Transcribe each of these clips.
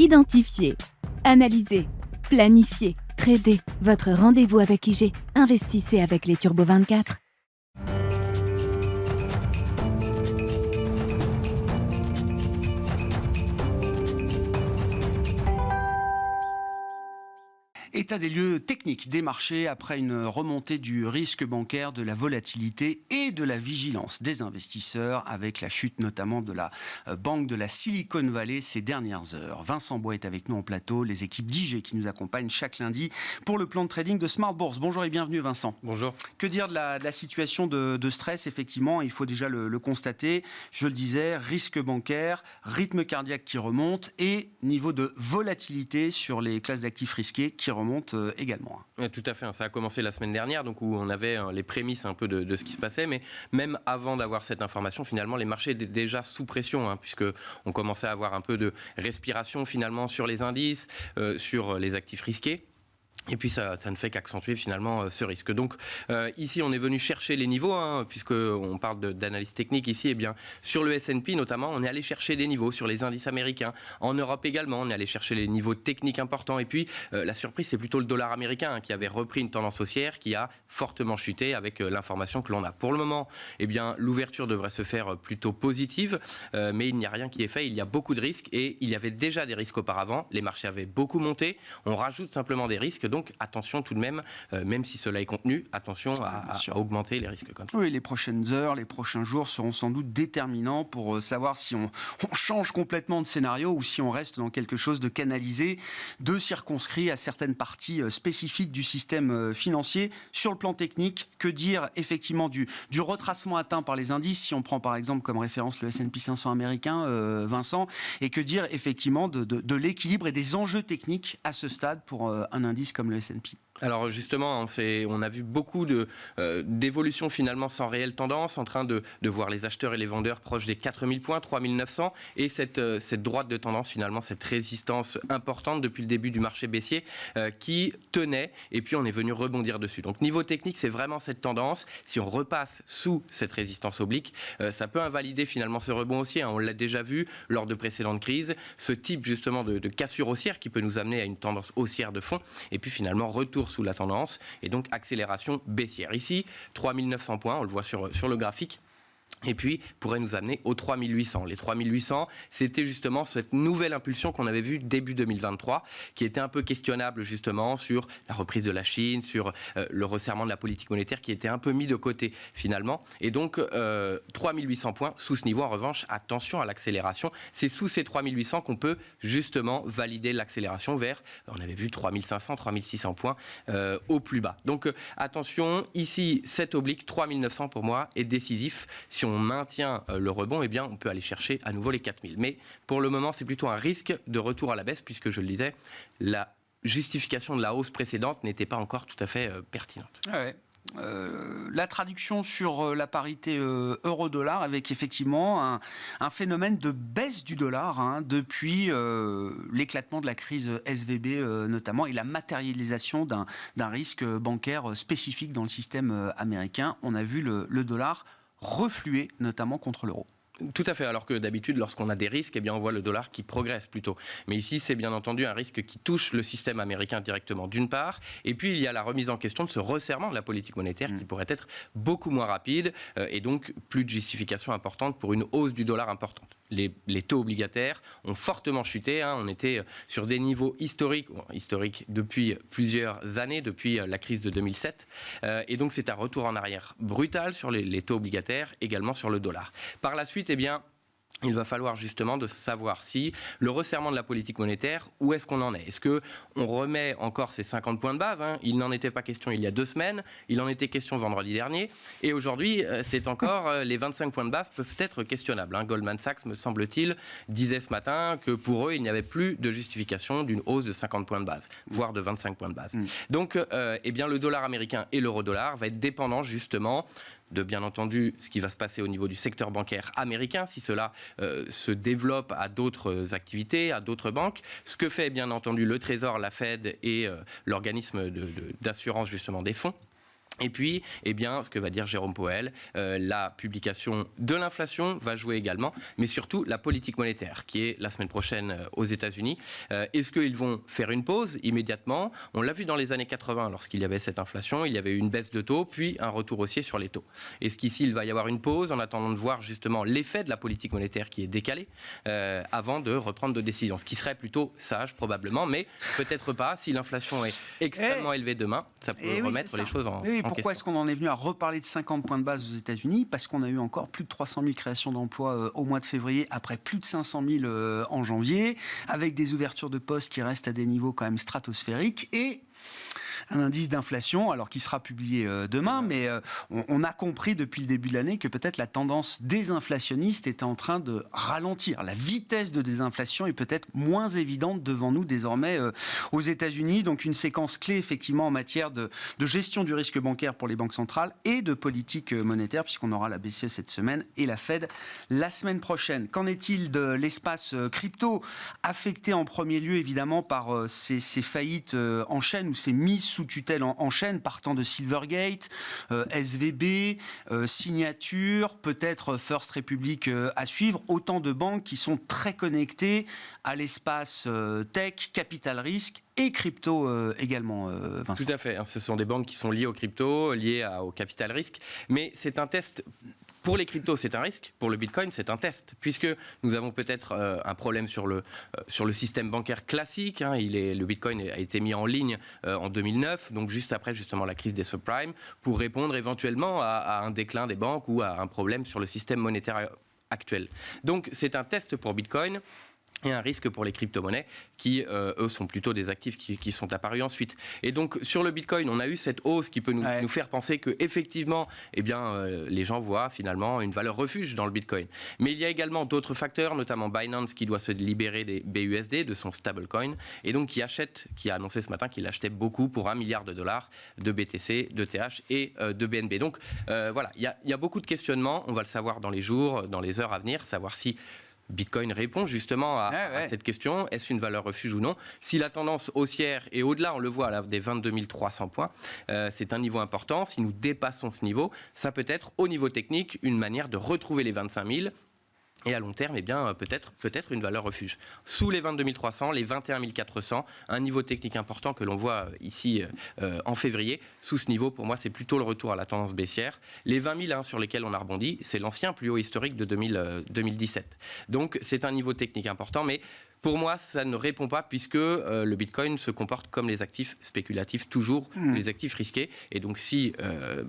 Identifier, analyser, planifier, trader. Votre rendez-vous avec IG. Investissez avec les Turbo 24. État des lieux techniques des marchés après une remontée du risque bancaire, de la volatilité et de la vigilance des investisseurs avec la chute notamment de la banque de la Silicon Valley ces dernières heures. Vincent Bois est avec nous en plateau, les équipes d'IG qui nous accompagnent chaque lundi pour le plan de trading de Smart Bourse. Bonjour et bienvenue Vincent. Bonjour. Que dire de la situation de stress? Effectivement, il faut déjà le constater. Je le disais, risque bancaire, rythme cardiaque qui remonte et niveau de volatilité sur les classes d'actifs risqués qui remonte également. Tout à fait, ça a commencé la semaine dernière, donc où on avait les prémices un peu de ce qui se passait, mais même avant d'avoir cette information, finalement, les marchés étaient déjà sous pression, puisque on commençait à avoir un peu de respiration finalement sur les indices, sur les actifs risqués. Et puis ça ne fait qu'accentuer finalement ce risque. Donc ici on est venu chercher les niveaux, puisqu'on parle d'analyse technique ici. Et bien sur le S&P notamment, on est allé chercher des niveaux sur les indices américains. En Europe également, on est allé chercher les niveaux techniques importants. Et puis la surprise, c'est plutôt le dollar américain qui avait repris une tendance haussière, qui a fortement chuté avec l'information que l'on a. Pour le moment, eh bien l'ouverture devrait se faire plutôt positive, mais il n'y a rien qui est fait. Il y a beaucoup de risques et il y avait déjà des risques auparavant. Les marchés avaient beaucoup monté. On rajoute simplement des risques. Donc attention tout de même, même si cela est contenu, attention à augmenter les risques comme ça. Oui, les prochaines heures, les prochains jours seront sans doute déterminants pour savoir si on change complètement de scénario ou si on reste dans quelque chose de canalisé, de circonscrit à certaines parties spécifiques du système financier. Sur le plan technique, que dire effectivement du retracement atteint par les indices, si on prend par exemple comme référence le S&P 500 américain, Vincent, et que dire effectivement de l'équilibre et des enjeux techniques à ce stade pour un indice comme le S&P? Alors justement, on a vu beaucoup d'évolutions finalement sans réelle tendance, en train de voir les acheteurs et les vendeurs proches des 4000 points, 3900, et cette droite de tendance finalement, cette résistance importante depuis le début du marché baissier qui tenait, et puis on est venu rebondir dessus. Donc niveau technique, c'est vraiment cette tendance. Si on repasse sous cette résistance oblique, ça peut invalider finalement ce rebond haussier. On l'a déjà vu lors de précédentes crises, ce type justement de cassure haussière qui peut nous amener à une tendance haussière de fond, et puis finalement retour sous la tendance et donc accélération baissière. Ici, 3900 points, on le voit sur le graphique. Et puis, pourrait nous amener aux 3800. Les 3800, c'était justement cette nouvelle impulsion qu'on avait vue début 2023, qui était un peu questionnable justement sur la reprise de la Chine, sur le resserrement de la politique monétaire qui était un peu mis de côté finalement. Et donc, 3800 points sous ce niveau. En revanche, attention à l'accélération. C'est sous ces 3800 qu'on peut justement valider l'accélération vers, on avait vu 3500, 3600 points au plus bas. Donc, attention, ici, cet oblique 3900 pour moi est décisif. Si on maintient le rebond, eh bien, on peut aller chercher à nouveau les 4000. Mais pour le moment, c'est plutôt un risque de retour à la baisse, puisque je le disais, la justification de la hausse précédente n'était pas encore tout à fait pertinente. Ouais. La traduction sur la parité euro-dollar avec effectivement un phénomène de baisse du dollar depuis l'éclatement de la crise SVB notamment et la matérialisation d'un risque bancaire spécifique dans le système américain. On a vu le dollar refluer notamment contre l'euro. Tout à fait, alors que d'habitude, lorsqu'on a des risques, eh bien, on voit le dollar qui progresse plutôt. Mais ici, c'est bien entendu un risque qui touche le système américain directement, d'une part. Et puis, il y a la remise en question de ce resserrement de la politique monétaire qui pourrait être beaucoup moins rapide et donc plus de justification importante pour une hausse du dollar importante. Les taux obligataires ont fortement chuté. On était sur des niveaux historiques depuis plusieurs années, depuis la crise de 2007. Et donc, c'est un retour en arrière brutal sur les taux obligataires, également sur le dollar. Par la suite, eh bien, il va falloir justement de savoir si le resserrement de la politique monétaire, où est-ce qu'on en est? Est-ce qu'on remet encore ces 50 points de base? Il n'en était pas question il y a 2 semaines, il en était question vendredi dernier, et aujourd'hui, c'est encore les 25 points de base peuvent être questionnables. Goldman Sachs, me semble-t-il, disait ce matin que pour eux, il n'y avait plus de justification d'une hausse de 50 points de base, voire de 25 points de base. Donc, eh bien, le dollar américain et l'euro-dollar va être dépendant justement de bien entendu ce qui va se passer au niveau du secteur bancaire américain, si cela se développe à d'autres activités, à d'autres banques. Ce que fait bien entendu le Trésor, la Fed et l'organisme d'assurance justement des fonds. Et puis, eh bien, ce que va dire Jérôme Powell, la publication de l'inflation va jouer également, mais surtout la politique monétaire, qui est la semaine prochaine aux États-Unis. Est-ce qu'ils vont faire une pause immédiatement ? On l'a vu dans les années 80, lorsqu'il y avait cette inflation, il y avait eu une baisse de taux, puis un retour haussier sur les taux. Est-ce qu'ici, il va y avoir une pause en attendant de voir justement l'effet de la politique monétaire qui est décalée avant de reprendre de décisions ? Ce qui serait plutôt sage, probablement, mais peut-être pas. Si l'inflation est extrêmement élevée demain, ça peut remettre les choses en pourquoi est-ce qu'on en est venu à reparler de 50 points de base aux États-Unis ? Parce qu'on a eu encore plus de 300 000 créations d'emplois au mois de février, après plus de 500 000 en janvier, avec des ouvertures de postes qui restent à des niveaux quand même stratosphériques, et un indice d'inflation, alors qui sera publié demain, mais on a compris depuis le début de l'année que peut-être la tendance désinflationniste était en train de ralentir. La vitesse de désinflation est peut-être moins évidente devant nous désormais aux États-Unis. Donc une séquence clé effectivement en matière de gestion du risque bancaire pour les banques centrales et de politique monétaire, puisqu'on aura la BCE cette semaine et la Fed la semaine prochaine. Qu'en est-il de l'espace crypto, affecté en premier lieu évidemment par ces faillites en chaîne ou ces mises sous tutelle en chaîne, partant de Silvergate, SVB, Signature, peut-être First Republic à suivre, autant de banques qui sont très connectées à l'espace tech, capital risque et crypto également, Vincent. Tout à fait, ce sont des banques qui sont liées au crypto, liées au capital risque, mais c'est un test. Pour les cryptos, c'est un risque. Pour le Bitcoin, c'est un test. Puisque nous avons peut-être un problème sur le système bancaire classique. Le Bitcoin a été mis en ligne en 2009, donc juste après justement la crise des subprimes, pour répondre éventuellement à un déclin des banques ou à un problème sur le système monétaire actuel. Donc c'est un test pour Bitcoin. Et un risque pour les crypto-monnaies qui, eux, sont plutôt des actifs qui sont apparus ensuite. Et donc, sur le Bitcoin, on a eu cette hausse qui peut nous faire penser qu'effectivement, les gens voient finalement une valeur refuge dans le Bitcoin. Mais il y a également d'autres facteurs, notamment Binance qui doit se libérer des BUSD, de son stablecoin, et donc qui a annoncé ce matin qu'il achetait beaucoup pour $1 milliard de BTC, de TH et de BNB. Donc, voilà, il y a beaucoup de questionnements. On va le savoir dans les jours, dans les heures à venir, savoir si Bitcoin répond justement à cette question. Est-ce une valeur refuge ou non ? Si la tendance haussière est au-delà, on le voit là, des 22 300 points, c'est un niveau important. Si nous dépassons ce niveau, ça peut être au niveau technique une manière de retrouver les 25 000. Et à long terme, peut-être une valeur refuge. Sous les 22 300, les 21 400, un niveau technique important que l'on voit ici en février. Sous ce niveau, pour moi, c'est plutôt le retour à la tendance baissière. Les 20 000 sur lesquels on a rebondi, c'est l'ancien plus haut historique de 2017. Donc, c'est un niveau technique important, mais pour moi, ça ne répond pas puisque le Bitcoin se comporte comme les actifs spéculatifs, toujours les actifs risqués. Et donc, si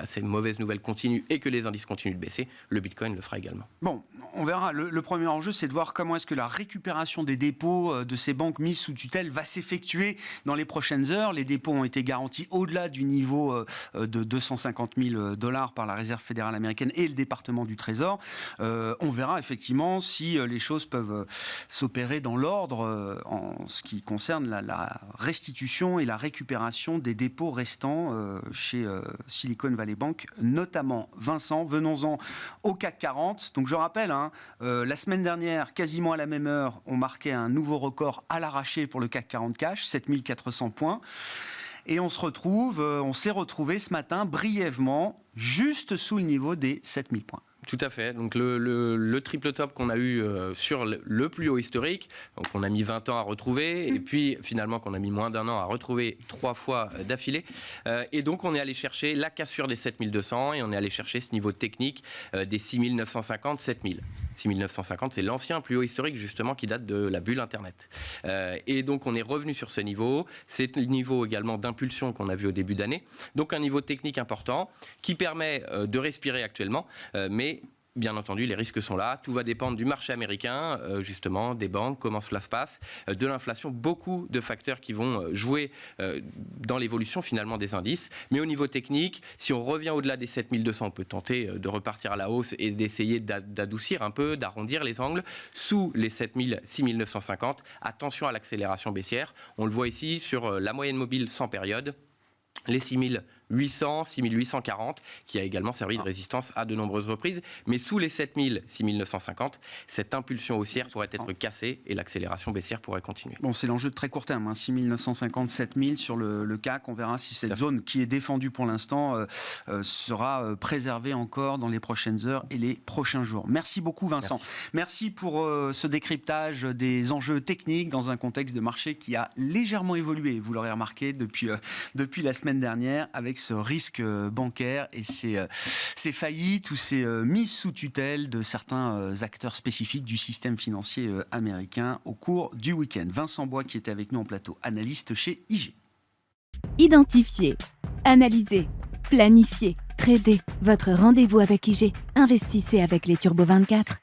ces mauvaises nouvelles continuent et que les indices continuent de baisser, le Bitcoin le fera également. Bon, on verra. Le premier enjeu, c'est de voir comment est-ce que la récupération des dépôts de ces banques mises sous tutelle va s'effectuer dans les prochaines heures. Les dépôts ont été garantis au-delà du niveau de $250 000 par la Réserve fédérale américaine et le département du Trésor. On verra effectivement si les choses peuvent s'opérer dans l'ordre en ce qui concerne la restitution et la récupération des dépôts restants chez Silicon Valley Bank, notamment. Vincent, venons-en au CAC 40. Donc je rappelle, la semaine dernière, quasiment à la même heure, on marquait un nouveau record à l'arraché pour le CAC 40 Cash, 7400 points. Et on s'est retrouvé ce matin brièvement, juste sous le niveau des 7000 points. Tout à fait. Donc le triple top qu'on a eu sur le plus haut historique, donc on a mis 20 ans à retrouver, et puis finalement qu'on a mis moins d'1 an à retrouver 3 fois d'affilée. Et donc on est allé chercher la cassure des 7200 et on est allé chercher ce niveau technique des 6950, 7000. 6950, c'est l'ancien plus haut historique justement qui date de la bulle Internet. Et donc on est revenu sur ce niveau. C'est le niveau également d'impulsion qu'on a vu au début d'année. Donc un niveau technique important qui permet de respirer actuellement, mais bien entendu, les risques sont là. Tout va dépendre du marché américain, justement, des banques, comment cela se passe, de l'inflation. Beaucoup de facteurs qui vont jouer dans l'évolution finalement des indices. Mais au niveau technique, si on revient au-delà des 7200, on peut tenter de repartir à la hausse et d'essayer d'adoucir un peu, d'arrondir les angles. Sous les 7000, 6950, attention à l'accélération baissière. On le voit ici sur la moyenne mobile sans période. les 6800, 6840, qui a également servi de résistance à de nombreuses reprises. Mais sous les 7000, 6950, cette impulsion haussière pourrait être cassée et l'accélération baissière pourrait continuer. Bon, c'est l'enjeu de très court terme, 6950, 7000 sur le CAC. On verra si cette zone qui est défendue pour l'instant sera préservée encore dans les prochaines heures et les prochains jours. Merci beaucoup Vincent. Merci pour ce décryptage des enjeux techniques dans un contexte de marché qui a légèrement évolué. Vous l'aurez remarqué depuis la semaine dernière avec ce risque bancaire et ces faillites ou ces mises sous tutelle de certains acteurs spécifiques du système financier américain au cours du week-end. Vincent Bois qui était avec nous en plateau, analyste chez IG. Identifiez, analysez, planifiez, tradez. Votre rendez-vous avec IG. Investissez avec les Turbo 24.